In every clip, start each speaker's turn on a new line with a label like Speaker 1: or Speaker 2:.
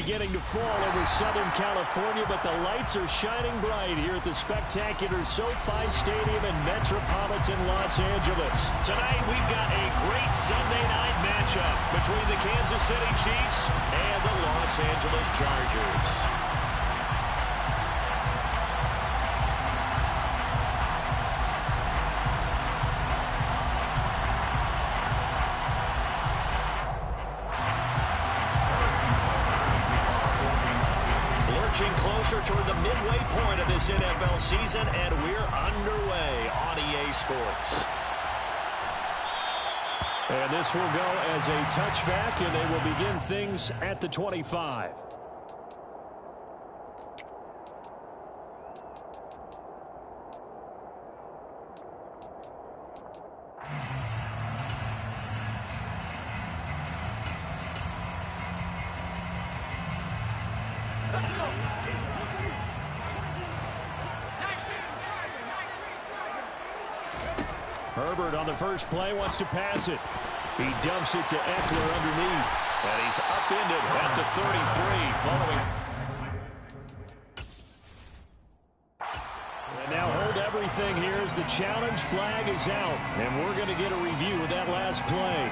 Speaker 1: beginning to fall over Southern California, but the lights are shining bright here at the spectacular SoFi Stadium in metropolitan Los Angeles. Tonight, we've got a great Sunday night matchup between the Kansas City Chiefs and the Los Angeles Chargers. Closer toward the midway point of this NFL season, and we're underway on EA Sports. And this will go as a touchback, and they will begin things at the 25. Herbert on the first play wants to pass it. He dumps it to Eckler underneath. And he's upended at the 33 following. And now hold everything here as the challenge flag is out. And we're going to get a review of that last play.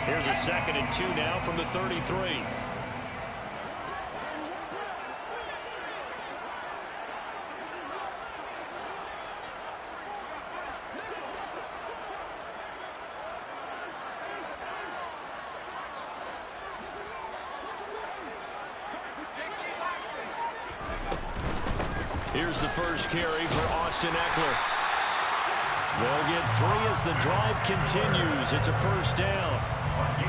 Speaker 1: Here's a 2nd and 2 now from the 33. Here's the first carry for Austin Eckler. They'll get 3 as the drive continues. It's a first down.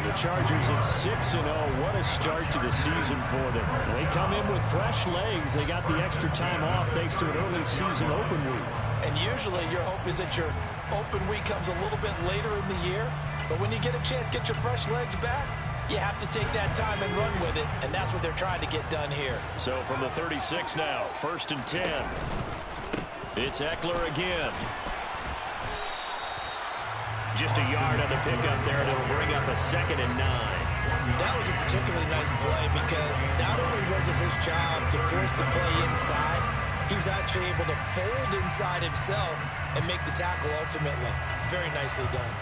Speaker 1: The Chargers at 6-0. What a start to the season for them. They come in with fresh legs. They got the extra time off thanks to an early season open week.
Speaker 2: And usually your hope is that your open week comes a little bit later in the year. But when you get a chance to get your fresh legs back, you have to take that time and run with it. And that's what they're trying to get done here.
Speaker 1: So from the 36 now, 1st and 10. It's Eckler again. Just a yard on the pickup there, and it'll bring up a 2nd and 9.
Speaker 2: That was a particularly nice play because not only was it his job to force the play inside, he was actually able to fold inside himself and make the tackle ultimately. Very nicely done.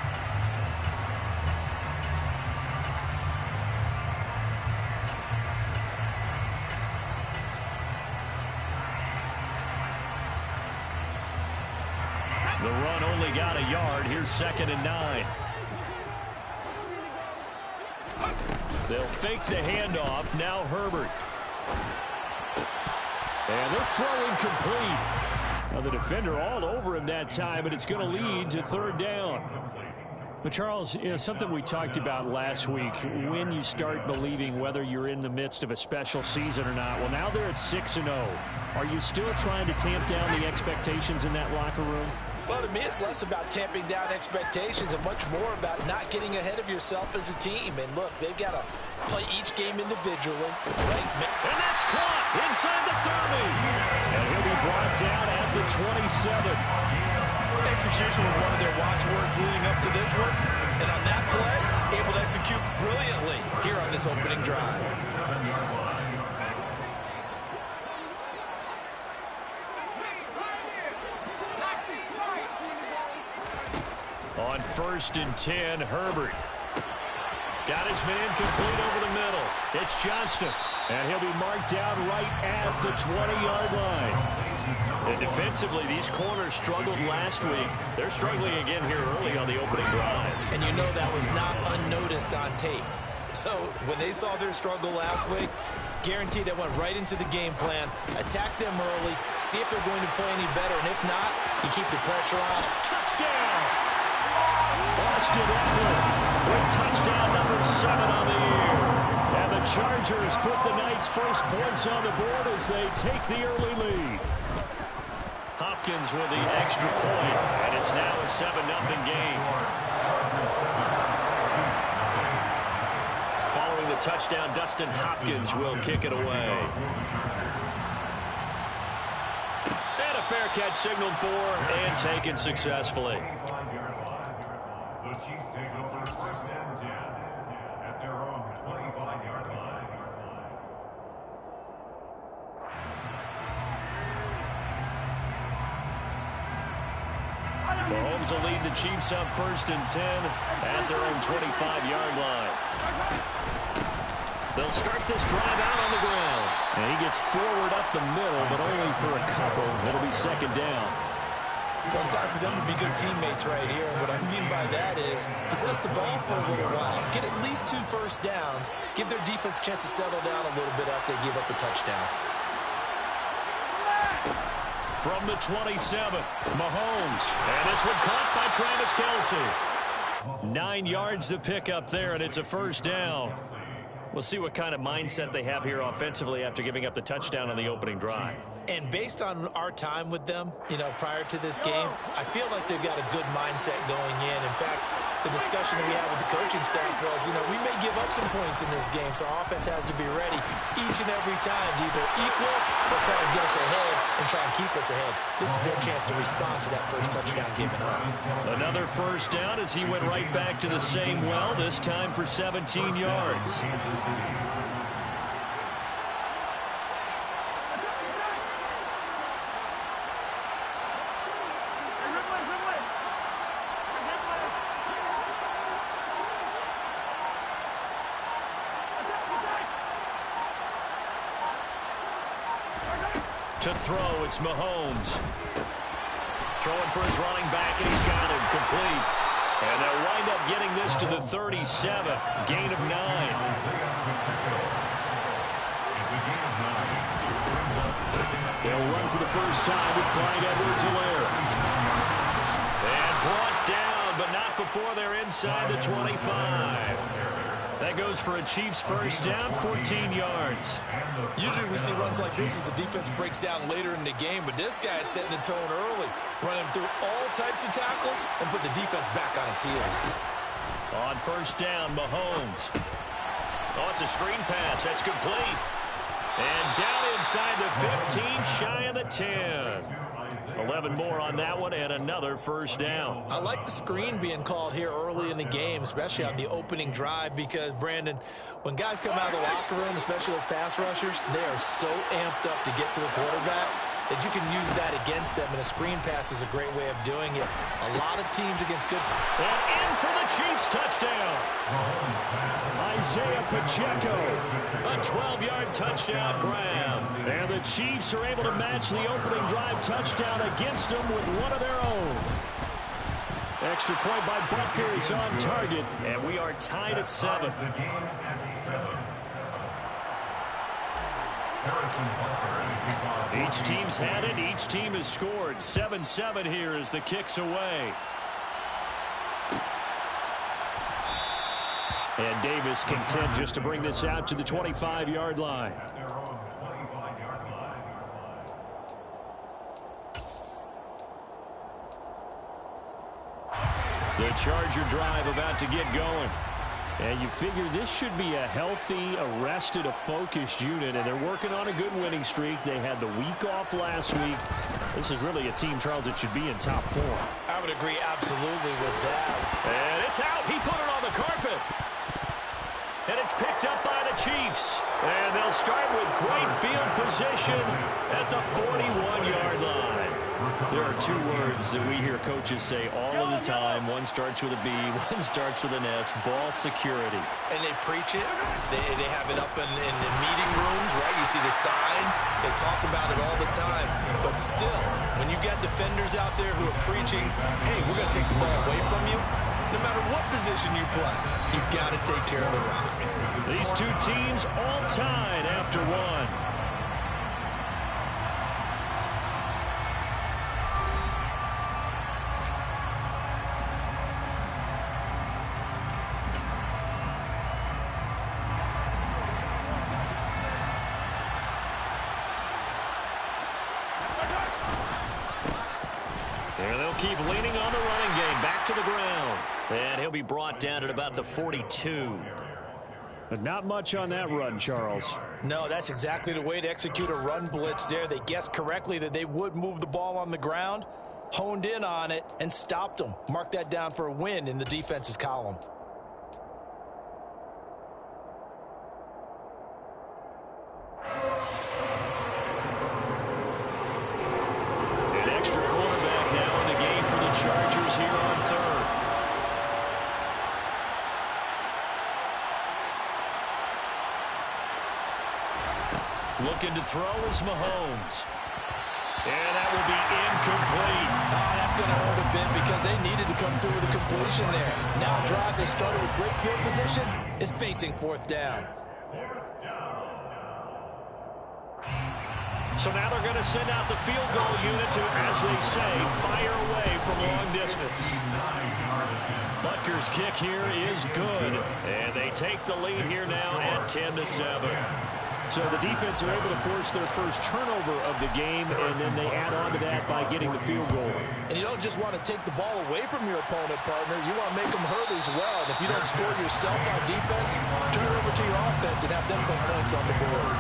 Speaker 1: The run only got a yard. Here's 2nd and 9. They'll fake the handoff. Now Herbert. And this throw incomplete. Now the defender all over him that time, but it's going to lead to 3rd down. But Charles, you know, something we talked about last week, when you start believing whether you're in the midst of a special season or not. Well, now they're at 6-0. Are you still trying to tamp down the expectations in that locker room?
Speaker 2: Well, to me, it's less about tamping down expectations and much more about not getting ahead of yourself as a team. And look, they've got to play each game individually. Right?
Speaker 1: And that's caught inside the 30. And he'll be brought down at the 27.
Speaker 2: Execution was one of their watchwords leading up to this one. And on that play, able to execute brilliantly here on this opening drive.
Speaker 1: On 1st and 10, Herbert. Got his man complete over the middle. It's Johnston. And he'll be marked down right at the 20-yard line. And defensively, these corners struggled last week. They're struggling again here early on the opening drive.
Speaker 2: And you know that was not unnoticed on tape. So when they saw their struggle last week, guaranteed they went right into the game plan, attack them early, see if they're going to play any better, and if not, you keep the pressure on them.
Speaker 1: Touchdown! Austin Eckler with touchdown number 7 on the year. And the Chargers put the Knights' first points on the board as they take the early lead. Hopkins with the extra point, and it's now a 7-0 game. Following the touchdown, Dustin Hopkins will kick it away. And a fair catch signaled for and taken successfully.
Speaker 3: The Chiefs take over 1st and 10 at their own 25-yard line.
Speaker 1: Mahomes will lead the Chiefs up 1st and 10 at their own 25-yard line. They'll start this drive out on the ground. And he gets forward up the middle, but only for a couple. It'll be 2nd down.
Speaker 2: Well, it's time for them to be good teammates right here. And what I mean by that is possess the ball for a little while, get at least 2 first downs, give their defense a chance to settle down a little bit after they give up a touchdown.
Speaker 1: From the 27, Mahomes. And this one caught by Travis Kelce. 9 yards to pick up there, and it's a 1st down. We'll see what kind of mindset they have here offensively after giving up the touchdown on the opening drive.
Speaker 2: And based on our time with them, prior to this game, I feel like they've got a good mindset going in. In fact, the discussion that we had with the coaching staff was, we may give up some points in this game, so our offense has to be ready each and every time to either equal or try to get us ahead and try and keep us ahead. This is their chance to respond to that first touchdown given up.
Speaker 1: Another 1st down as he went right back to the same well, this time for 17 yards. To throw, it's Mahomes. Throwing for his running back, and he's got him complete. And they'll wind up getting this to the 37, gain of 9. They'll run for the first time with Clyde Edwards-Helaire. And brought down, but not before they're inside the 25. That goes for a Chiefs 1st down, 14 yards.
Speaker 2: Usually we see runs like this as the defense breaks down later in the game, but this guy is setting the tone early, running through all types of tackles and put the defense back on its heels.
Speaker 1: On 1st down, Mahomes. Oh, it's a screen pass. That's complete. And down inside the 15, shy of the 10. 11 more on that one, and another 1st down.
Speaker 2: I like the screen being called here early in the game, especially on the opening drive, because, Brandon, when guys come out of the locker room, especially those pass rushers, they are so amped up to get to the quarterback that you can use that against them, and a screen pass is a great way of doing it. A lot of teams against good...
Speaker 1: And in for the Chiefs touchdown. Isaiah Pacheco, a 12-yard touchdown grab. And the Chiefs are able to match the opening drive touchdown against them with one of their own. Extra point by Butker is on target, and we are tied at 7. Each team's had it. Each team has scored. 7-7 here as the kick's away. And Davis content just to bring this out to the 25-yard line. The Charger drive about to get going. And you figure this should be a healthy, arrested, a focused unit, and they're working on a good winning streak. They had the week off last week. This is really a team, Charles, that should be in top form.
Speaker 2: I would agree absolutely with that.
Speaker 1: And it's out. He put it on the carpet. And it's picked up by the Chiefs. And they'll start with great field position at the 41-yard line. There are two words that we hear coaches say all of the time. One starts with a B, one starts with an S, ball security.
Speaker 2: And they preach it. They have it up in the meeting rooms, right? You see the signs. They talk about it all the time. But still, when you got defenders out there who are preaching, hey, we're going to take the ball away from you, no matter what position you play, you've got to take care of the rock.
Speaker 1: These two teams all tied after one. And they'll keep leaning on the running game. Back to the ground. And he'll be brought down at about the 42. But not much on that run, Charles.
Speaker 2: No, that's exactly the way to execute a run blitz there. They guessed correctly that they would move the ball on the ground, honed in on it, and stopped them. Mark that down for a win in the defense's column.
Speaker 1: An extra cornerback now in the game for the Chargers here on third. Looking to throw is Mahomes. And that will be incomplete.
Speaker 2: Oh, that's going to hurt a bit because they needed to come through with a completion there. Now a drive that started with great field position is facing fourth down.
Speaker 1: So now they're going to send out the field goal unit to, as they say, fire away from long distance. Butker's kick here is good. And they take the lead here now at 10-7. So the defense are able to force their first turnover of the game, and then they add on to that by getting the field goal.
Speaker 2: And you don't just want to take the ball away from your opponent, partner. You want to make them hurt as well. And if you don't score yourself on defense, turn it over to your offense and have them put points on the board.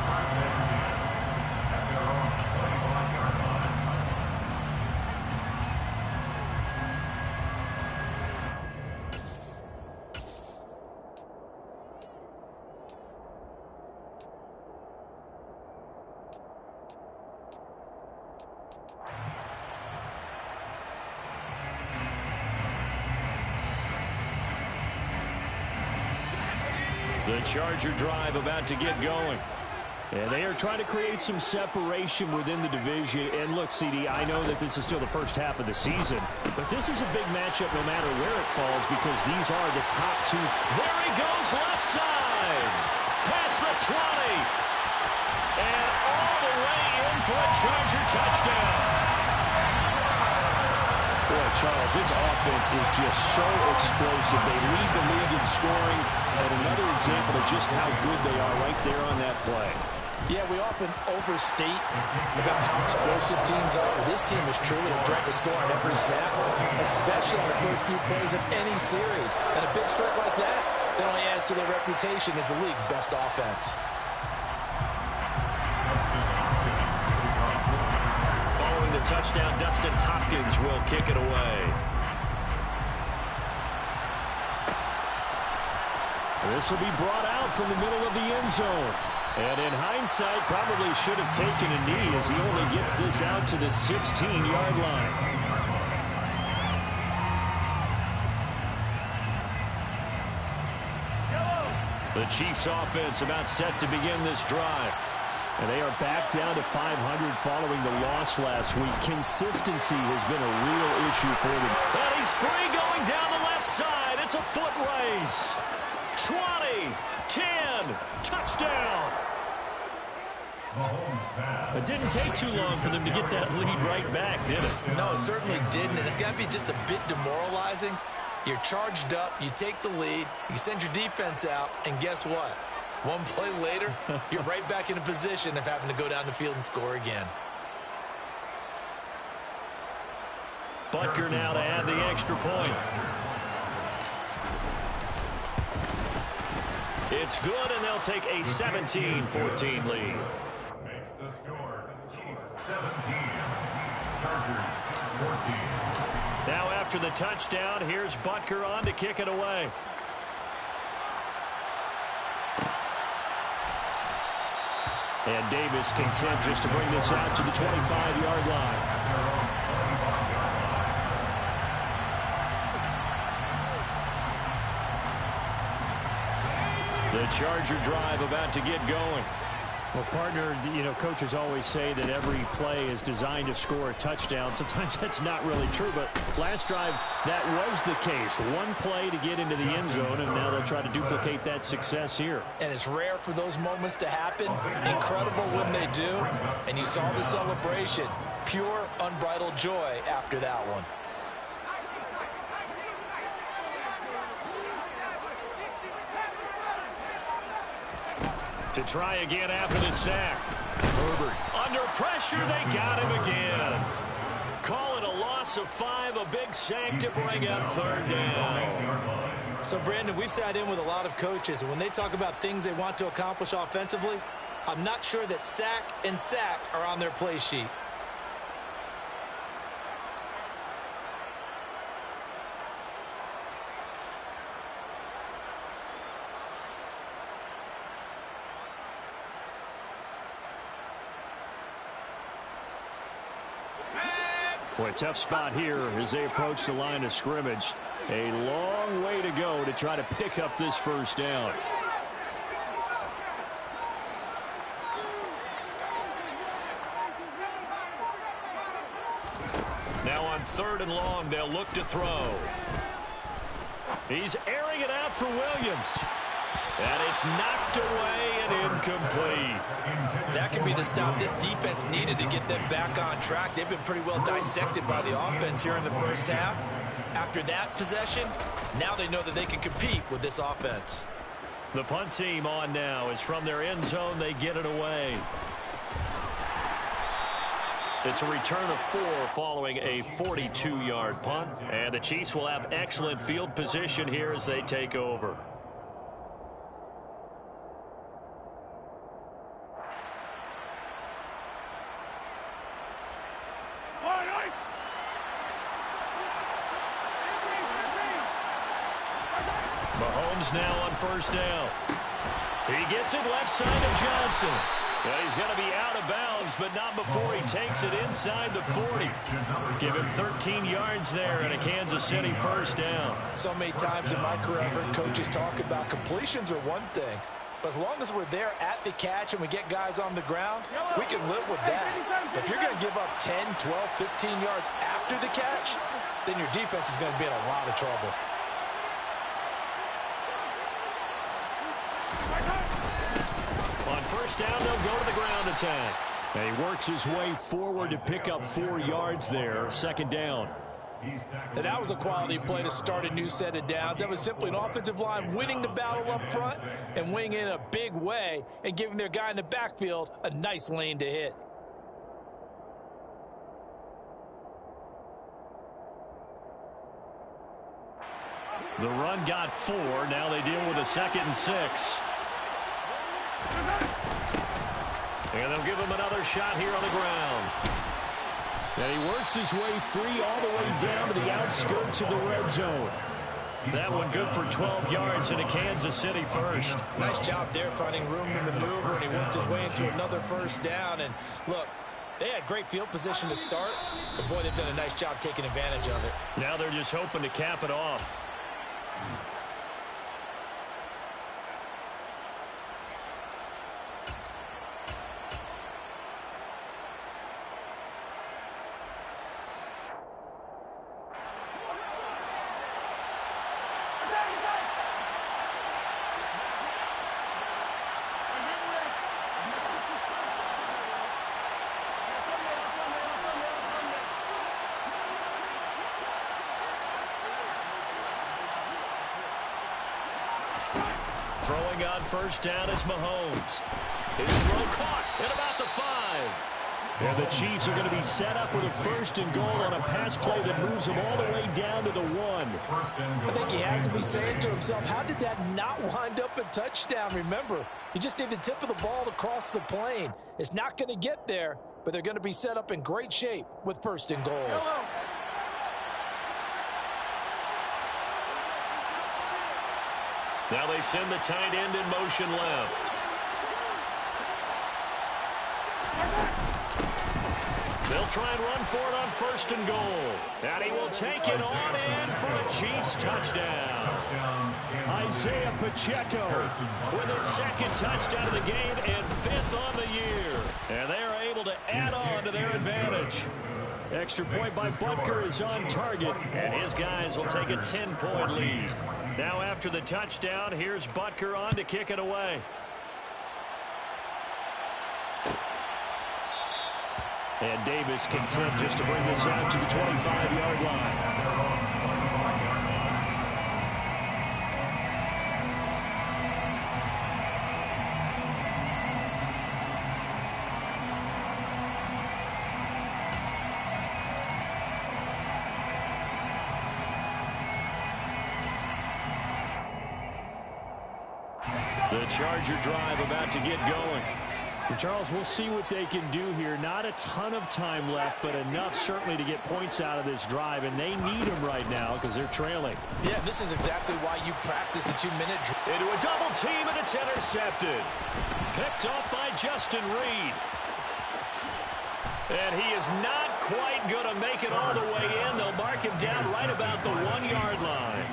Speaker 1: The Charger drive about to get going. And they are trying to create some separation within the division. And look, CD, I know that this is still the first half of the season, but this is a big matchup no matter where it falls because these are the top two. There he goes, left side. Past the 20. And all the way in for a Charger touchdown. Boy, Charles, this offense is just so explosive. They lead the league in scoring. And another example of just how good they are right there on that play.
Speaker 2: Yeah, we often overstate about how explosive teams are. This team is truly a threat to score on every snap, especially on the first few plays of any series. And a big stroke like that only adds to their reputation as the league's best offense.
Speaker 1: Following the touchdown, Dustin Hopkins will kick it away. This will be brought out from the middle of the end zone. And in hindsight, probably should have taken a knee as he only gets this out to the 16-yard line. The Chiefs offense about set to begin this drive. And they are back down to 500 following the loss last week. Consistency has been a real issue for them. And he's free going down the left side. It's a foot race. 20, 10, touchdown. It didn't take too long for them to get that lead right back, did it?
Speaker 2: No, it certainly didn't, and it's got to be just a bit demoralizing. You're charged up, you take the lead, you send your defense out, and guess what? One play later, you're right back in a position of having to go down the field and score again.
Speaker 1: Butker now to add the extra point. It's good, and they'll take a 17-14 lead.
Speaker 3: Makes the score. Chiefs 17. Chargers 14.
Speaker 1: Now after the touchdown, here's Butker on to kick it away. And Davis content just to bring this out to the 25-yard line. The Charger drive about to get going. Well, partner, coaches always say that every play is designed to score a touchdown. Sometimes that's not really true, but last drive, that was the case. One play to get into the end zone, and now they'll try to duplicate that success here.
Speaker 2: And it's rare for those moments to happen. Incredible when they do. And you saw the celebration. Pure, unbridled joy after that one.
Speaker 1: To try again after the sack. Herbert under pressure. They got him again. Call it a loss of 5, a big sack to bring up third down.
Speaker 2: So, Brandon, we sat in with a lot of coaches, and when they talk about things they want to accomplish offensively, I'm not sure that sack and sack are on their play sheet.
Speaker 1: Boy, tough spot here as they approach the line of scrimmage. A long way to go to try to pick up this first down. Now on 3rd and long, they'll look to throw. He's airing it out for Williams. And it's knocked away and incomplete.
Speaker 2: That could be the stop this defense needed to get them back on track. They've been pretty well dissected by the offense here in the first half. After that possession, now they know that they can compete with this offense.
Speaker 1: The punt team on now is from their end zone. They get it away. It's a return of 4 following a 42-yard punt. And the Chiefs will have excellent field position here as they take over. Mahomes now on first down. He gets it left side of Johnson. Well, he's going to be out of bounds, but not before he takes it inside the 40. Give him 13 yards there and a Kansas City first down.
Speaker 2: So many times in my career, I've heard coaches talk about completions are one thing. But as long as we're there at the catch and we get guys on the ground, we can live with that. But if you're going to give up 10, 12, 15 yards after the catch, then your defense is going to be in a lot of trouble.
Speaker 1: On first down, they'll go to the ground attack. And he works his way forward to pick up 4 yards there. Second down.
Speaker 2: And that was a quality play to start a new set of downs. That was simply an offensive line winning the battle up front and winning in a big way and giving their guy in the backfield a nice lane to hit.
Speaker 1: The run got 4. Now they deal with a 2nd and 6. And they'll give him another shot here on the ground. And he works his way free all the way down to the outskirts of the red zone. That one good for 12 yards and a Kansas City first.
Speaker 2: Nice job there finding room to maneuver, and he worked his way into another first down. And look, they had great field position to start, but boy, they've done a nice job taking advantage of it.
Speaker 1: Now they're just hoping to cap it off. Throwing on first down is Mahomes. His throw caught at about the 5. And the Chiefs are going to be set up with a 1st and goal on a pass play that moves them all the way down to the 1.
Speaker 2: I think he has to be saying to himself, how did that not wind up a touchdown? Remember, you just need the tip of the ball to cross the plane. It's not going to get there, but they're going to be set up in great shape with 1st and goal.
Speaker 1: Now they send the tight end in motion left. They'll try and run for it on 1st and goal. And he will take it on in for a Chiefs touchdown. Isaiah Pacheco with his 2nd touchdown of the game and 5th on the year. And they are able to add on to their advantage. Extra point by Butker is on target, and his guys will take a 10-point lead. Now after the touchdown, here's Butker on to kick it away. And Davis content just to bring this out to the 25-yard line. The Charger drive about to get going. And Charles, we'll see what they can do here. Not a ton of time left, but enough certainly to get points out of this drive, and they need them right now because they're trailing.
Speaker 2: Yeah, this is exactly why you practice a 2-minute drill.
Speaker 1: Into a double team, and it's intercepted. Picked off by Justin Reed. And he is not quite going to make it all the way in. They'll mark him down right about the 1-yard line.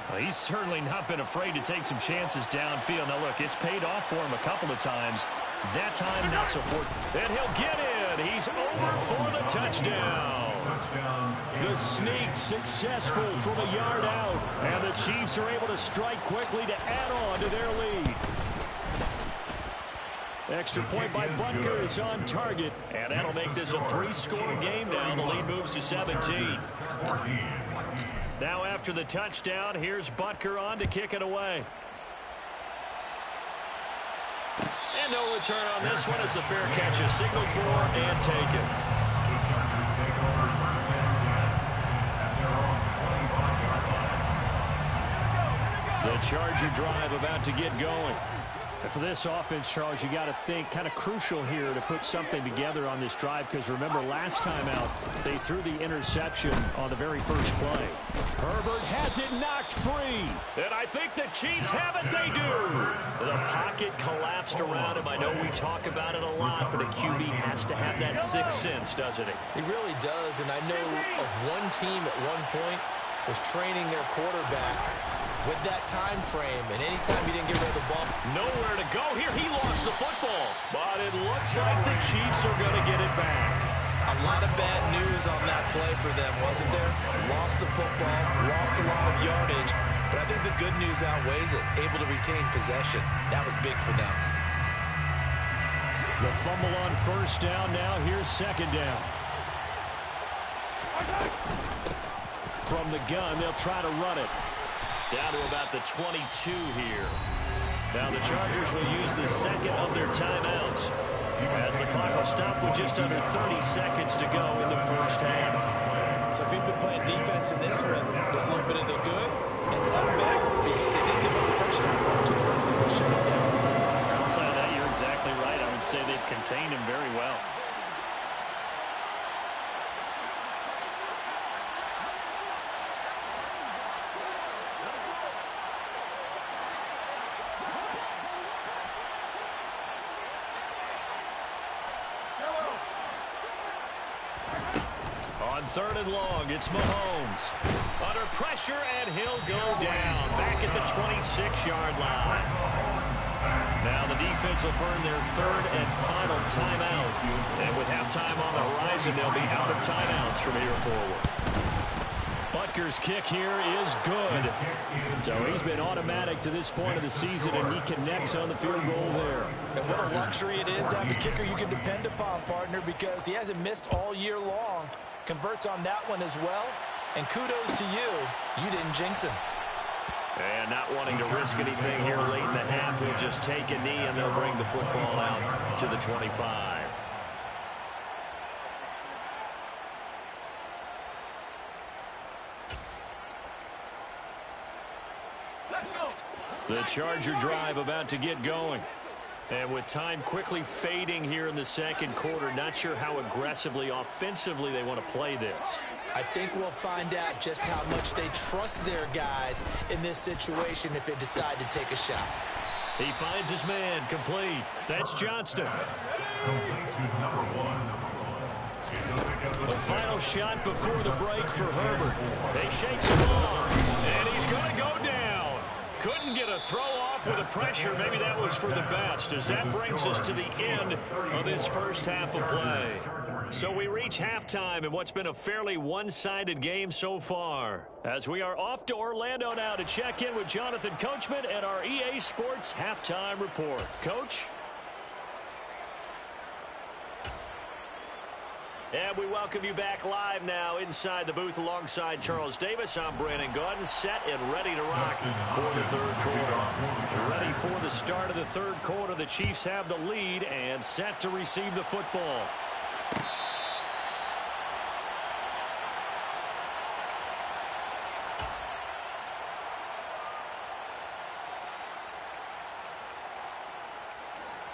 Speaker 1: Well, he's certainly not been afraid to take some chances downfield. Now, look, it's paid off for him a couple of times. That time, not so far. And he'll get in. He's over for the touchdown. The sneak successful from a yard out. And the Chiefs are able to strike quickly to add on to their lead. Extra point by Butker is on target. And that'll make this a 3-score game now. The lead moves to 17. Now after the touchdown, here's Butker on to kick it away. And no return on this one as the fair catch is signaled for and taken.
Speaker 3: The Chargers take over 1st and 10 at their own 25-yard line.
Speaker 1: The Charger drive about to get going. And for this offense, Charles, you got to think kind of crucial here to put something together on this drive because remember last time out they threw the interception on the very first play. Herbert has it knocked free. And I think the Chiefs have it. They do. The pocket collapsed around him. I know we talk about it a lot, but a QB has to have that sixth sense, doesn't he?
Speaker 2: He really does, and I know of one team at one point was training their quarterback with that time frame, and anytime he didn't get rid of the ball.
Speaker 1: Nowhere to go here. He lost the football, but it looks like the Chiefs are going to get it back.
Speaker 2: A lot of bad news on that play for them, wasn't there? Lost the football, lost a lot of yardage, but I think the good news outweighs it. Able to retain possession. That was big for them.
Speaker 1: The fumble on 1st down. Now here's 2nd down. From the gun, they'll try to run it. Down to about the 22 here. Now the Chargers will use the 2nd of their timeouts as the clock will stop with just under 30 seconds to go in the first half.
Speaker 2: So if you've been playing defense in this one, there's a little bit of the good and some bad because they did give up the touchdown run to him. They shut him down.
Speaker 1: Outside of that, you're exactly right. I would say they've contained him very well. On 3rd and long, it's Mahomes. Under pressure, and he'll go down. Back at the 26-yard line. Now the defense will burn their 3rd and final timeout. And with halftime on the horizon, they'll be out of timeouts from here forward. Butker's kick here is good. So he's been automatic to this point of the season, and he connects on the field goal there.
Speaker 2: And what a luxury it is to have a kicker you can depend upon, partner, because he hasn't missed all year long. Converts on that one as well. And kudos to you. You didn't jinx him.
Speaker 1: And not wanting to risk anything here late in the half, he'll just take a knee, and they'll bring the football out to the 25. The Charger drive about to get going. And with time quickly fading here in the 2nd quarter, not sure how aggressively, offensively they want to play this.
Speaker 2: I think we'll find out just how much they trust their guys in this situation if they decide to take a shot.
Speaker 1: He finds his man, complete. That's Johnston.
Speaker 3: Complete to number 1.
Speaker 1: shot before the break for Herbert. They shakes him off, and he's going to go down. Couldn't get a throw off with the pressure. Maybe that was for the best, as that brings us to the end of this first half of play. So we reach halftime in what's been a fairly one-sided game so far, as we are off to Orlando now to check in with Jonathan Coachman and our EA Sports Halftime Report. Coach? And we welcome you back live now inside the booth alongside Charles Davis. I'm Brandon Gaudin, set and ready to rock for the third quarter. Ready for the start of the third quarter. The Chiefs have the lead and set to receive the football.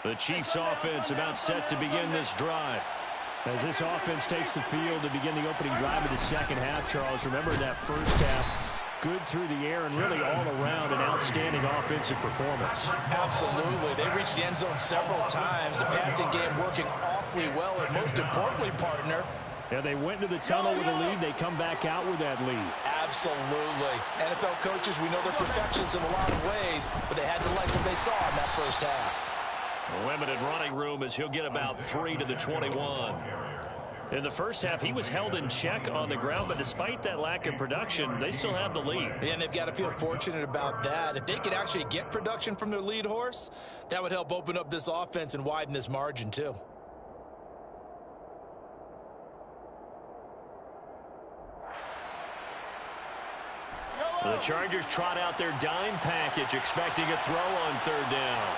Speaker 1: The Chiefs offense about set to begin this drive. As this offense takes the field to begin the opening drive of the second half, Charles, remember that first half, good through the air and really all around an outstanding offensive performance.
Speaker 2: Absolutely. They reached the end zone several times. The passing game working awfully well, and most importantly, partner,
Speaker 1: yeah, they went into the tunnel with a lead. They come back out with that lead.
Speaker 2: Absolutely. NFL coaches, we know they're perfectionists in a lot of ways, but they had to like what they saw in that first half.
Speaker 1: Limited running room as he'll get about 3 to the 21. In the first half, he was held in check on the ground, but despite that lack of production, they still have the lead.
Speaker 2: And they've got to feel fortunate about that. If they could actually get production from their lead horse, that would help open up this offense and widen this margin too.
Speaker 1: The Chargers trot out their dime package, expecting a throw on third down.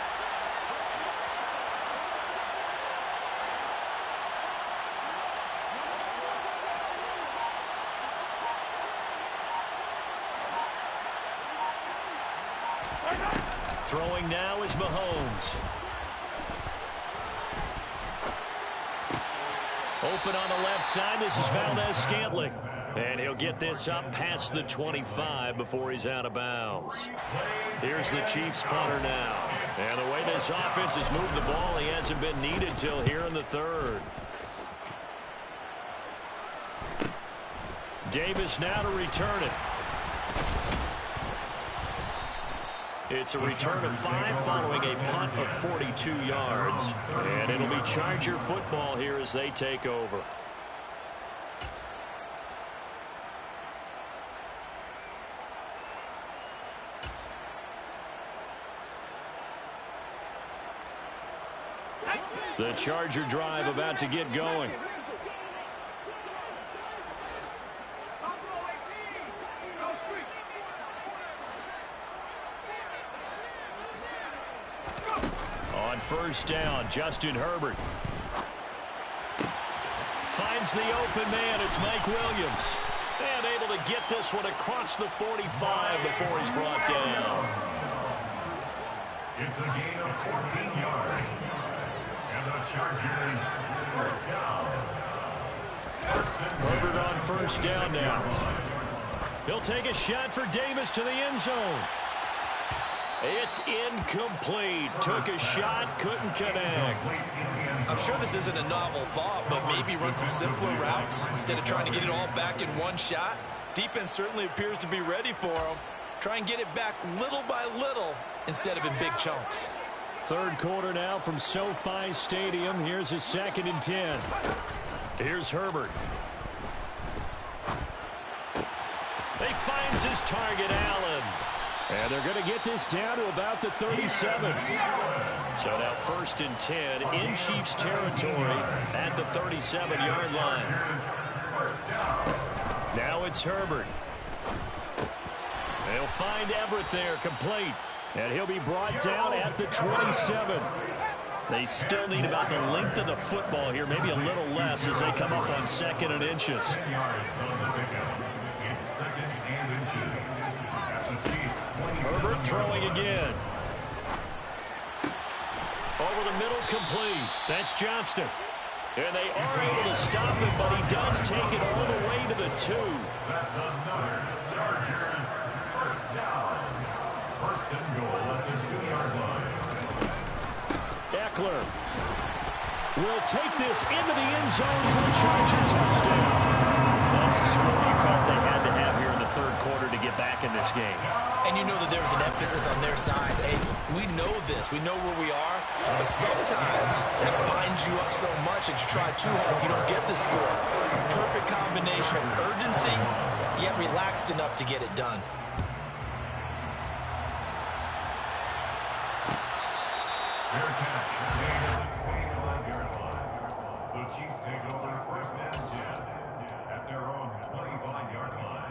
Speaker 1: Throwing now is Mahomes. Open on the left side. This is Valdez-Scantling. And he'll get this up past the 25 before he's out of bounds. Here's the Chiefs punter now. And the way this offense has moved the ball, he hasn't been needed till here in the third. Davis now to return it. It's a return of 5 following a punt of 42 yards. And it'll be Charger football here as they take over. The Charger drive about to get going. On first down, Justin Herbert finds the open man. It's Mike Williams. And able to get this one across the 45 before he's brought down.
Speaker 3: It's a gain of 14 yards. And the Chargers first down.
Speaker 1: Herbert on first down now. He'll take a shot for Davis to the end zone. It's incomplete. Took a shot, couldn't connect.
Speaker 2: I'm sure this isn't a novel thought, but maybe run some simpler routes instead of trying to get it all back in one shot. Defense certainly appears to be ready for him. Try and get it back little by little instead of in big chunks.
Speaker 1: Third quarter now from SoFi Stadium. Here's a 2nd and 10. Here's Herbert. He finds his target, Allen. And they're going to get this down to about the 37. So now 1st and 10 in Chiefs territory at the 37-yard line. Now it's Herbert. They'll find Everett there, complete. And he'll be brought down at the 27. They still need about the length of the football here, maybe a little less as they come up on 2nd and inches.
Speaker 3: It's 2nd and inches. That's the Chiefs 27.
Speaker 1: Herbert throwing again. Over the middle, complete. That's Johnston. And they are able to stop him, but he does take it all the way to the 2.
Speaker 3: That's another Chargers first down. 1st and goal at the 2-yard line.
Speaker 1: Eckler. will take this into the end zone for a Charger touchdown. That's a score you felt they had to have here in the third quarter to get back in this game.
Speaker 2: And you know that there was an emphasis on their side. Hey, we know this. We know where we are. But sometimes that binds you up so much that you try too hard, you don't get the score. A perfect combination of urgency, yet relaxed enough to get it done.
Speaker 3: Fair catch made on the 25-yard line. The Chiefs take over first and 10 at their own 25-yard line.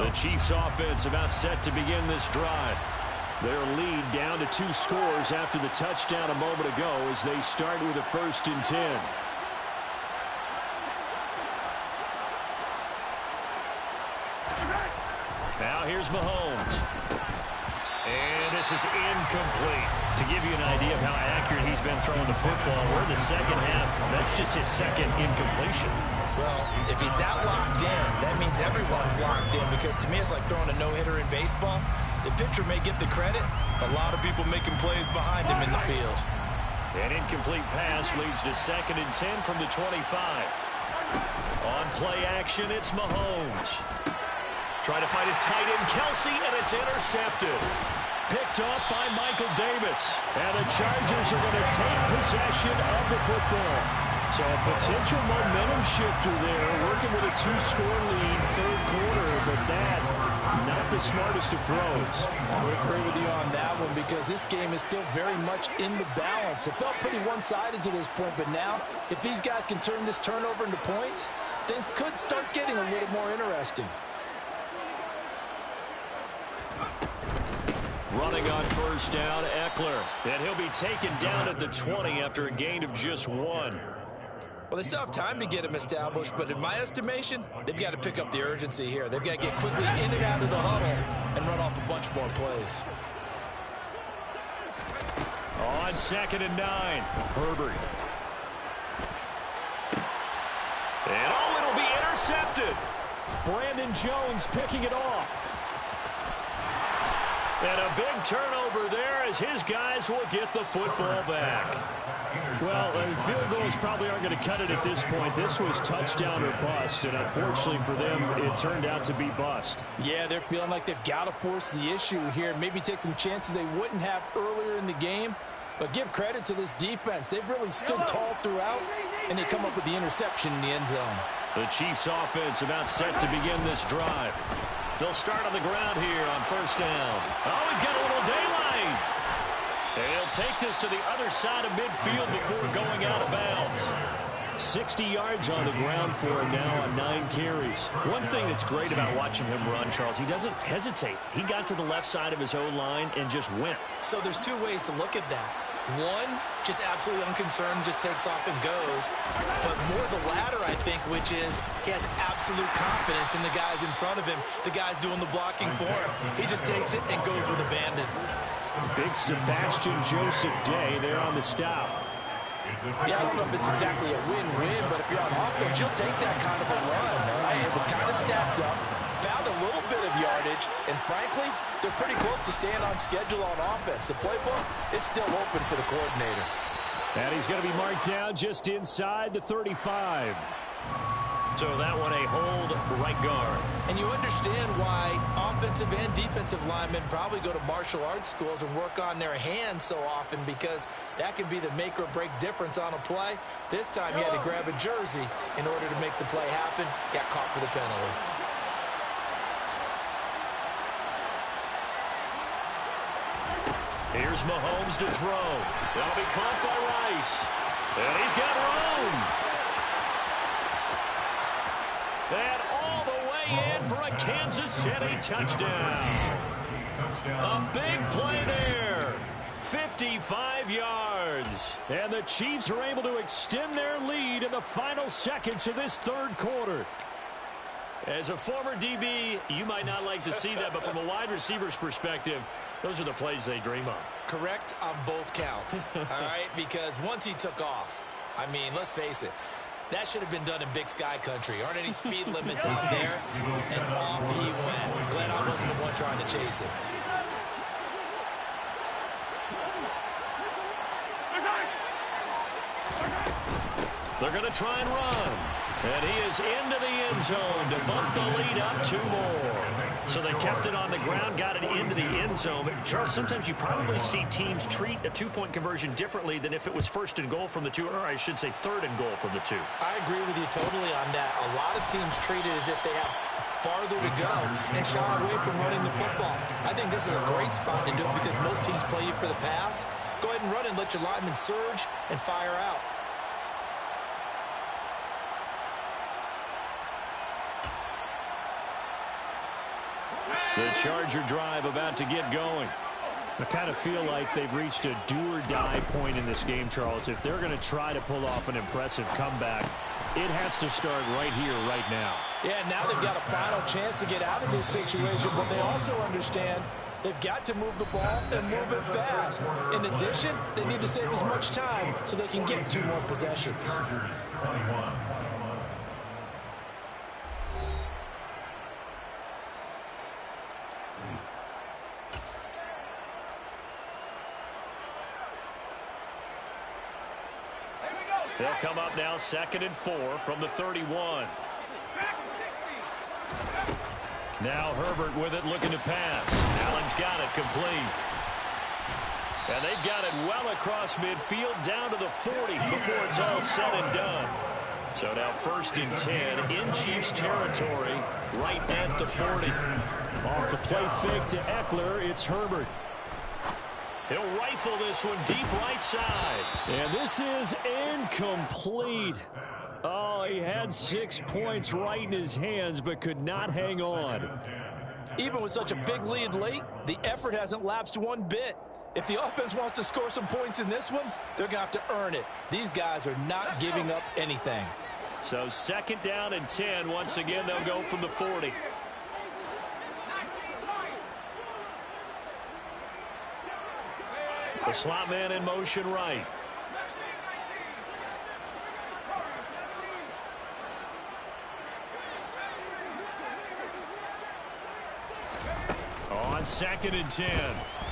Speaker 1: The Chiefs offense about set to begin this drive. Their lead down to 2 scores after the touchdown a moment ago as they start with a 1st and 10. Now here's Mahomes. And this is incomplete. To give you an idea of how accurate he's been throwing the football, we're in the second half. That's just his second incompletion.
Speaker 2: Well, if he's that locked in, that means everyone's locked in, because to me it's like throwing a no-hitter in baseball. The pitcher may get the credit, a lot of people making plays behind him in the field.
Speaker 1: An incomplete pass leads to 2nd and 10 from the 25. On play action, it's Mahomes. Trying to find his tight end, Kelsey, and it's intercepted. Picked off by Michael Davis. And the Chargers are going to take possession of the football. So a potential momentum shifter there, working with a 2-score lead, third quarter, but that, not the smartest of throws.
Speaker 4: I would agree with you on that one, because this game is still very much in the balance. It felt pretty one-sided to this point, but now, if these guys can turn this turnover into points, things could start getting a little more interesting.
Speaker 1: Running on first down, Eckler. And he'll be taken down at the 20 after a gain of just 1.
Speaker 2: Well, they still have time to get him established, but in my estimation, they've got to pick up the urgency here. They've got to get quickly in and out of the huddle and run off a bunch more plays.
Speaker 1: On 2nd and 9, Herbert. And it'll be intercepted. Brandon Jones picking it off. And a big turnover there as his guys will get the football back. Well, field goals probably aren't going to cut it at this point. This was touchdown or bust, and unfortunately for them, it turned out to be bust.
Speaker 4: Yeah, they're feeling like they've got to force the issue here. Maybe take some chances they wouldn't have earlier in the game. But give credit to this defense. They've really stood tall throughout, and they come up with the interception in the end zone.
Speaker 1: The Chiefs offense about set to begin this drive. They'll start on the ground here on first down. Oh, he's got a little daylight. And he'll take this to the other side of midfield before going out of bounds. 60 yards on the ground for him now on 9 carries. One thing that's great about watching him run, Charles, he doesn't hesitate. He got to the left side of his own line and just went.
Speaker 2: So there's 2 ways to look at that. One, just absolutely unconcerned, just takes off and goes. But more the latter, I think, which is he has absolute confidence in the guys in front of him, the guys doing the blocking for him. He just takes it and goes with abandon.
Speaker 1: Big Sebastian Joseph Day there on the stop.
Speaker 4: Yeah, I don't know if it's exactly a win-win, but if you're on offense, you'll take that kind of a run. Right? It was kind of stacked up, found a little bit of yardage, and frankly, they're pretty close to staying on schedule on offense. The playbook is still open for the coordinator.
Speaker 1: And he's going to be marked down just inside the 35. So that one a hold right guard.
Speaker 2: And you understand why offensive and defensive linemen probably go to martial arts schools and work on their hands so often, because that can be the make or break difference on a play. This time he had to grab a jersey in order to make the play happen. Got caught for the penalty.
Speaker 1: Here's Mahomes to throw. That'll be caught by Rice. And he's got room. And all the way in for a Kansas City touchdown. A big play there. 55 yards. And the Chiefs are able to extend their lead in the final seconds of this third quarter. As a former DB, you might not like to see that, but from a wide receiver's perspective, those are the plays they dream of.
Speaker 2: Correct on both counts, all right? Because once he took off, I mean, let's face it, that should have been done in Big Sky country. Aren't any speed limits out there? And off he went. Glad I wasn't the one trying to chase him.
Speaker 1: They're going to try and run. And he is into the end zone to bump the lead up 2 more. So they kept it on the ground, got it into the end zone. But Charles, sometimes you probably see teams treat a 2-point conversion differently than if it was 1st and goal from the 2, or I should say 3rd and goal from the 2.
Speaker 2: I agree with you totally on that. A lot of teams treat it as if they have farther to go and shy away from running the football. I think this is a great spot to do it because most teams play you for the pass. Go ahead and run and let your linemen surge and fire out.
Speaker 1: The Charger drive about to get going. I kind of feel like they've reached a do-or-die point in this game, Charles. If they're going to try to pull off an impressive comeback, it has to start right here, right now.
Speaker 2: Yeah, now they've got a final chance to get out of this situation, but they also understand they've got to move the ball and move it fast. In addition, they need to save as much time so they can get 2 more possessions.
Speaker 1: They'll come up now 2nd and 4 from the 31. Now Herbert with it, looking to pass. Allen's got it complete. And they've got it well across midfield down to the 40 before it's all said and done. So now 1st and 10 in Chiefs territory right at the 40. Off the play fake to Eckler, it's Herbert. He'll rifle this one deep right side. And this is incomplete. Oh, he had 6 points right in his hands, but could not hang on.
Speaker 4: Even with such a big lead late, the effort hasn't lapsed one bit. If the offense wants to score some points in this one, they're going to have to earn it. These guys are not giving up anything.
Speaker 1: So 2nd down and 10. Once again, they'll go from the 40. The slot man in motion right. On 2nd and 10,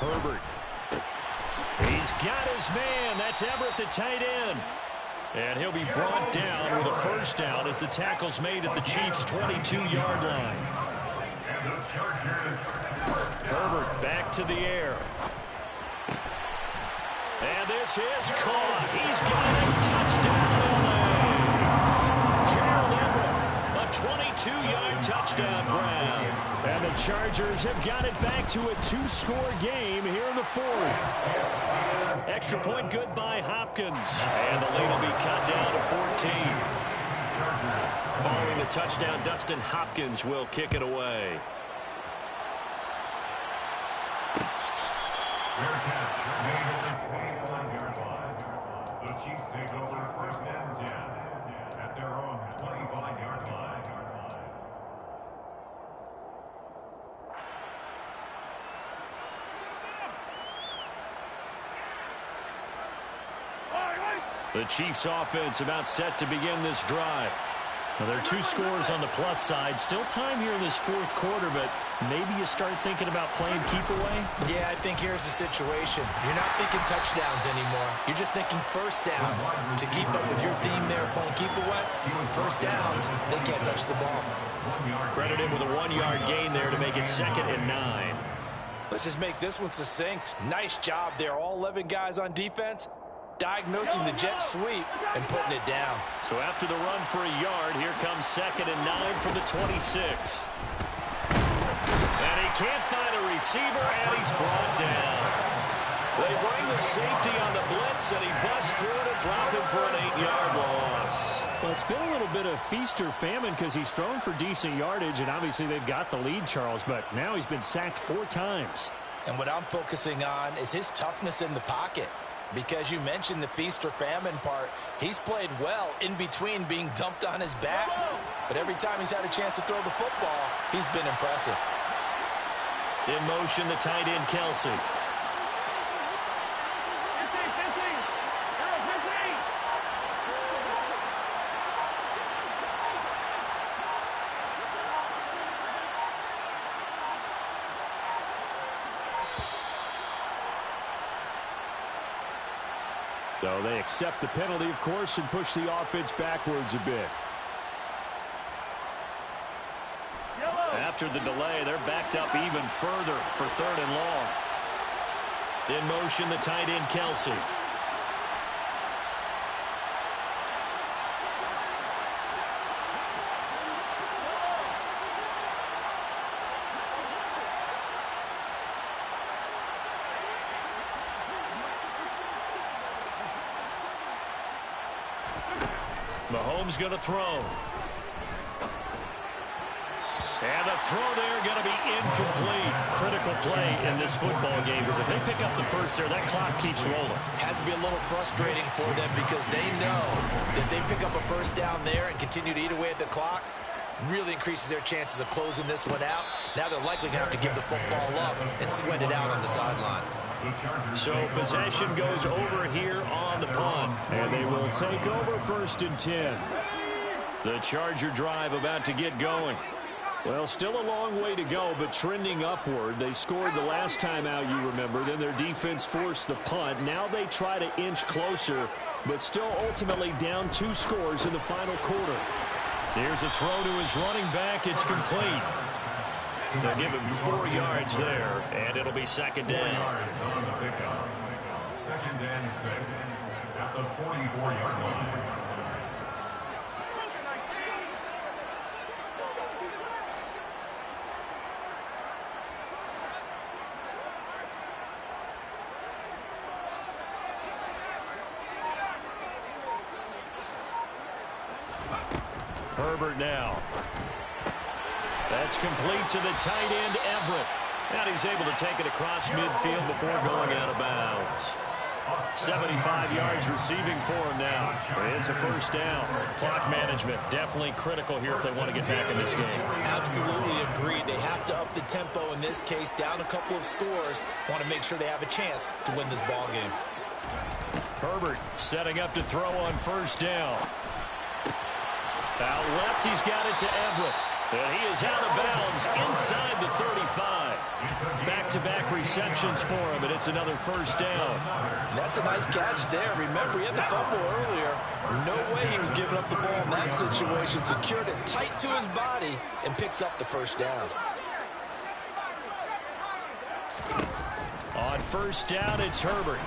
Speaker 1: Herbert. He's got his man. That's Everett, the tight end. And he'll be brought down with a 1st down as the tackle's made at the Chiefs' 22-yard line. Herbert back to the air. And this is caught. He's got it. Touchdown, LA. Gerald Everett, a 22-yard touchdown grab. And the Chargers have got it back to a 2-score game here in the 4th. Extra point good by Hopkins. And the lead will be cut down to 14. Following the touchdown, Dustin Hopkins will kick it away.
Speaker 3: Fair catch made at the 25-yard line. The Chiefs take over 1st and 10 at their own 25-yard line.
Speaker 1: The Chiefs offense about set to begin this drive. Well, there are 2 scores on the plus side. Still time here in this 4th quarter, but maybe you start thinking about playing keep away?
Speaker 2: Yeah, I think here's the situation. You're not thinking touchdowns anymore. You're just thinking 1st downs. To keep up with your theme there, playing keep away, 1st downs, they can't touch the ball.
Speaker 1: Credit him with a 1-yard gain there to make it 2nd and 9.
Speaker 4: Let's just make this one succinct. Nice job there. All 11 guys on defense, diagnosing the jet sweep and putting it down.
Speaker 1: So after the run for a yard, here comes 2nd and 9 from the 26. And he can't find a receiver, and he's brought down. They bring the safety on the blitz, and he busts through to drop him for an 8-yard loss. Well, it's been a little bit of feast or famine because he's thrown for decent yardage, and obviously they've got the lead, Charles, but now he's been sacked 4 times.
Speaker 2: And what I'm focusing on is his toughness in the pocket. Because you mentioned the feast or famine part, he's played well in between being dumped on his back. But every time he's had a chance to throw the football, he's been impressive.
Speaker 1: In motion, the tight end, Kelsey. So they accept the penalty, of course, and push the offense backwards a bit. After the delay, they're backed up even further for 3rd and long. In motion, the tight end, Kelsey. Mahomes going to throw. And the throw there going to be incomplete. Critical play in this football game, because if they pick up the first there, that clock keeps rolling.
Speaker 2: Has to be a little frustrating for them because they know that they pick up a first down there and continue to eat away at the clock, really increases their chances of closing this one out. Now they're likely going to have to give the football up and sweat it out on the sideline.
Speaker 1: So possession goes over here on the punt, and they will take over 1st and 10. The Charger drive about to get going. Well, still a long way to go, but trending upward. They scored the last time out, you remember. Then their defense forced the punt. Now they try to inch closer, but still ultimately down 2 scores in the final quarter. Here's a throw to his running back. It's complete. They'll give him 4 yards there, and it'll be 2nd down.
Speaker 3: 2nd and 6 at the 44-yard line.
Speaker 1: Herbert now. That's complete to the tight end, Everett. And he's able to take it across midfield before going out of bounds. 75 yards receiving for him now. It's a 1st down. Clock management definitely critical here if they want to get back in this game.
Speaker 2: Absolutely agreed. They have to up the tempo in this case, down a couple of scores. Want to make sure they have a chance to win this ball game.
Speaker 1: Herbert setting up to throw on 1st down. Out left, he's got it to Everett. And he is out of bounds inside the 35. Back-to-back receptions for him, and it's another 1st down.
Speaker 4: That's a nice catch there. Remember, he had the fumble earlier. No way he was giving up the ball in that situation. Secured it tight to his body and picks up the 1st down.
Speaker 1: On 1st down, it's Herbert.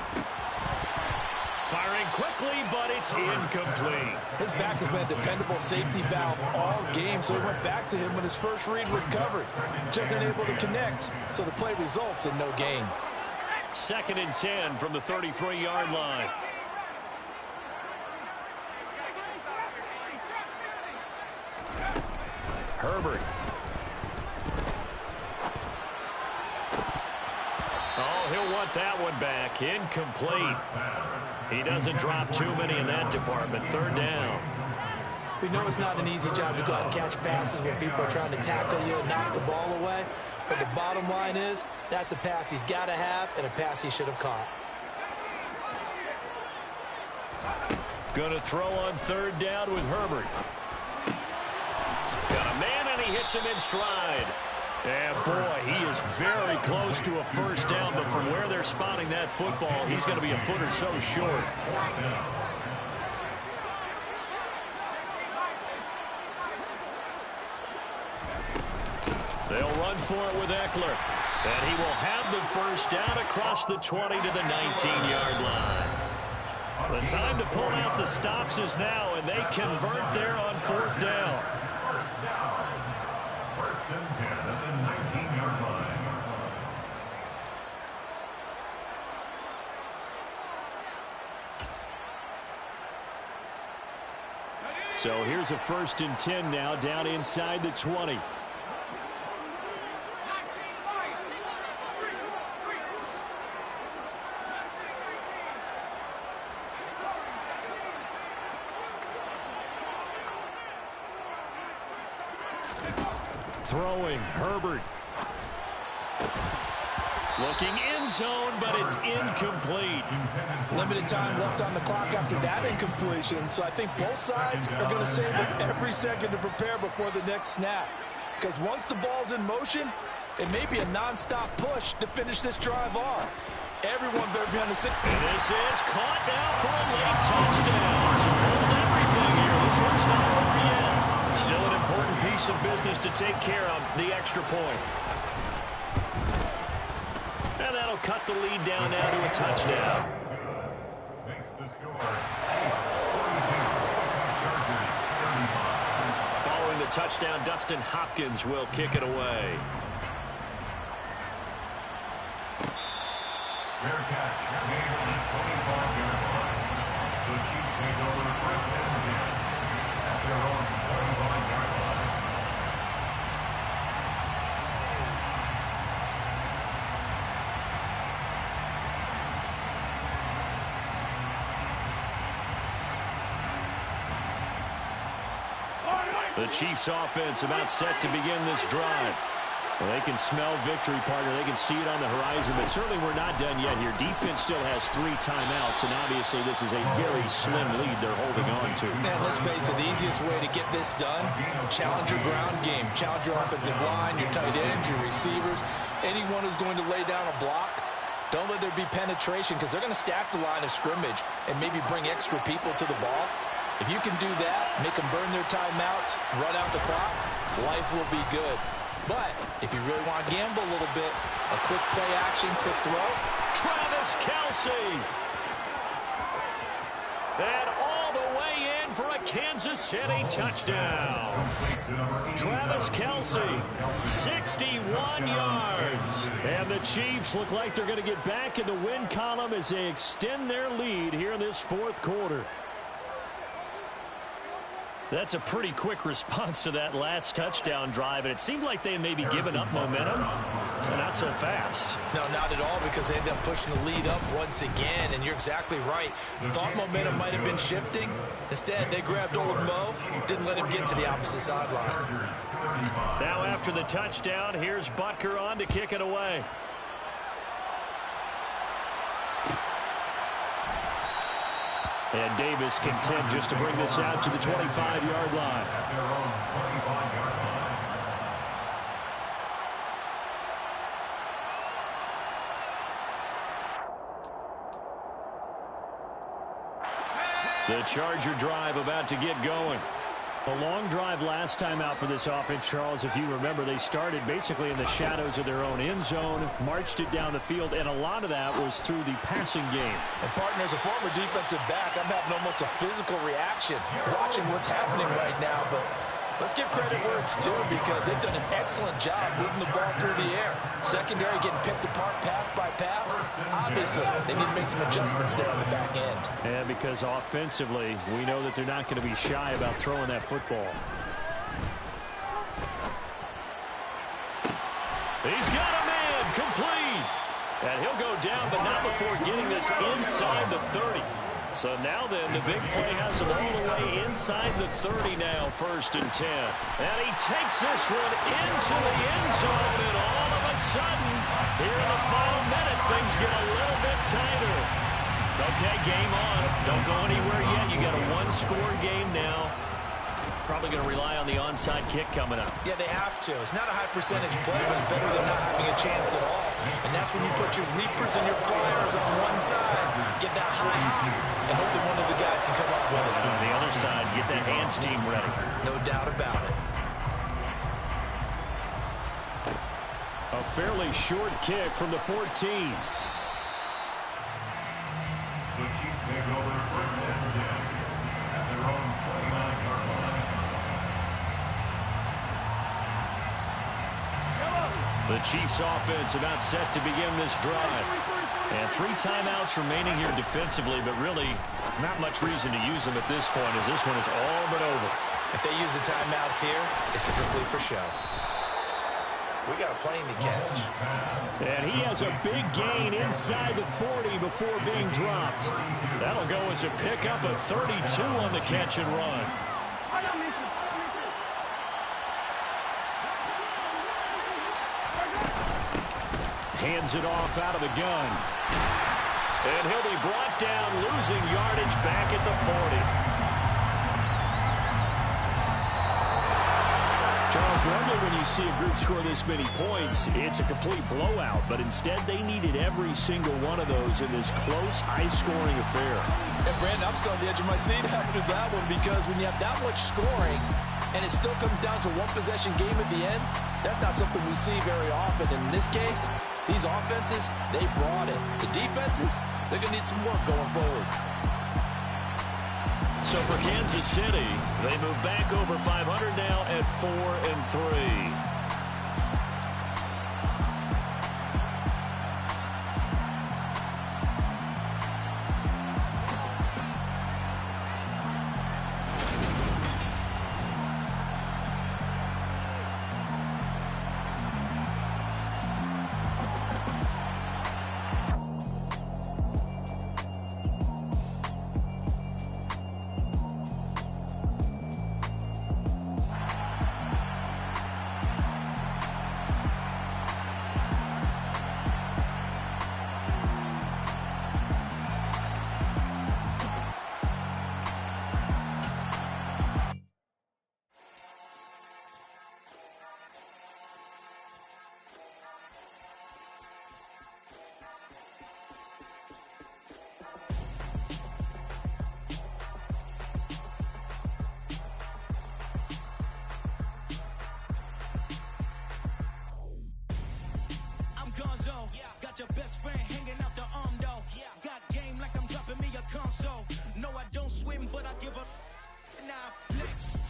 Speaker 1: Firing quickly, but it's incomplete.
Speaker 4: His back has been a dependable safety valve all game, so he went back to him when his first read was covered. Just unable to connect, so the play results in no gain.
Speaker 1: 2nd and 10 from the 33-yard line. Herbert. Oh, he'll want that one back. Incomplete. He doesn't drop too many in that department. 3rd down.
Speaker 2: We know it's not an easy job to go out and catch passes when people are trying to tackle you and knock the ball away. But the bottom line is, that's a pass he's got to have and a pass he should have caught.
Speaker 1: Going to throw on 3rd down with Herbert. Got a man, and he hits him in stride. And boy, he is very close to a 1st down, but from where they're spotting that football, he's going to be a foot or so short. They'll run for it with Eckler. And he will have the 1st down across the 20 to the 19-yard line. The time to pull out the stops is now, and they convert there on 4th down.
Speaker 3: 1st and 10 at the 19-yard line.
Speaker 1: So here's a 1st and 10 now, down inside the 20. Throwing, Herbert. Looking end zone, but it's incomplete.
Speaker 4: Limited time left on the clock after that incompletion, so I think both sides are going to savor every second to prepare before the next snap. Because once the ball's in motion, it may be a nonstop push to finish this drive off. Everyone better be on the six.
Speaker 1: And this is caught now for a late touchdown. So hold everything here. This one's not over yet. Still an important piece of business to take care of, the extra point. And that'll cut the lead down now to a touchdown.
Speaker 3: Makes the score. 42. Chargers 35.
Speaker 1: Following the touchdown, Dustin Hopkins will kick it away.
Speaker 3: Fair catch made on the 25-yard line. The Chiefs take over first and 10 at their own 25-yard line.
Speaker 1: The Chiefs offense about set to begin this drive. Well, they can smell victory, partner. They can see it on the horizon, but certainly we're not done yet here. Defense still has 3 timeouts, and obviously this is a very slim lead they're holding on to.
Speaker 4: Man, let's face it, the easiest way to get this done, challenge your ground game. Challenge your offensive line, your tight ends, your receivers, anyone who's going to lay down a block. Don't let there be penetration because they're going to stack the line of scrimmage and maybe bring extra people to the ball. If you can do that, make them burn their timeouts, run out the clock, life will be good. But if you really want to gamble a little bit, a quick play action, quick throw.
Speaker 1: Travis Kelce. And all the way in for a Kansas City touchdown. Travis Kelce, 61 yards. And the Chiefs look like they're going to get back in the win column as they extend their lead here in this fourth quarter. That's a pretty quick response to that last touchdown drive, and it seemed like they had maybe given up momentum, but not so fast.
Speaker 2: No, not at all, because they ended up pushing the lead up once again, and you're exactly right. Thought momentum might have been shifting. Instead, they grabbed old Mo, didn't let him get to the opposite sideline.
Speaker 1: Now after the touchdown, here's Butker on to kick it away. And Davis content just to bring this out to the 25-yard line.
Speaker 3: At their own 25-yard line.
Speaker 1: The Charger drive about to get going. A long drive last time out for this offense, Charles. If you remember, they started basically in the shadows of their own end zone, marched it down the field, and a lot of that was through the passing game.
Speaker 4: And partner, as a former defensive back, I'm having almost a physical reaction watching what's happening right now. But let's give credit where it's due, because they've done an excellent job moving the ball through the air. Secondary getting picked apart pass by pass. Obviously, they need to make some adjustments there on the back end.
Speaker 1: And because offensively, we know that they're not going to be shy about throwing that football. He's got a man, complete. And he'll go down, but not before getting this inside the 30. So now then, the big play has him all the way inside the 30 now, 1st and 10. And he takes this one into the end zone, and all of a sudden, here in the final minute, things get a little bit tighter. Okay, game on. Don't go anywhere yet. You got a one-score game now. Probably going to rely on the onside kick coming up.
Speaker 2: Yeah, they have to. It's not a high percentage play, but it's better than not having a chance at all. And that's when you put your leapers and your flyers on one side, get that high hop, and hope that one of the guys can come up with it.
Speaker 1: On the other side, get that hands team ready.
Speaker 2: No doubt about it.
Speaker 1: A fairly short kick from the 14.
Speaker 3: The Chiefs take over first and 10 at their own 29-yard line.
Speaker 1: The Chiefs offense about set to begin this drive. And 3 timeouts remaining here defensively, but really not much reason to use them at this point, as this one is all but over.
Speaker 2: If they use the timeouts here, it's strictly for show. We got a plane to catch.
Speaker 1: And he has a big gain inside the 40 before being dropped. That'll go as a pickup of 32 on the catch and run. Hands it off out of the gun. And he'll be brought down, losing yardage back at the 40. Charles, normally when you see a group score this many points, it's a complete blowout. But instead, they needed every single one of those in this close, high-scoring affair.
Speaker 4: And, Brandon, I'm still on the edge of my seat after that one because when you have that much scoring and it still comes down to one-possession game at the end, that's not something we see very often. In this case, these offenses, they brought it. The defenses, they're going to need some work going forward.
Speaker 1: So for Kansas City, they move back over 500 now at 4-3.
Speaker 5: Got your best friend hanging out the arm though. Got game like I'm dropping me a console. No, I don't swim, but I give a. Now flex.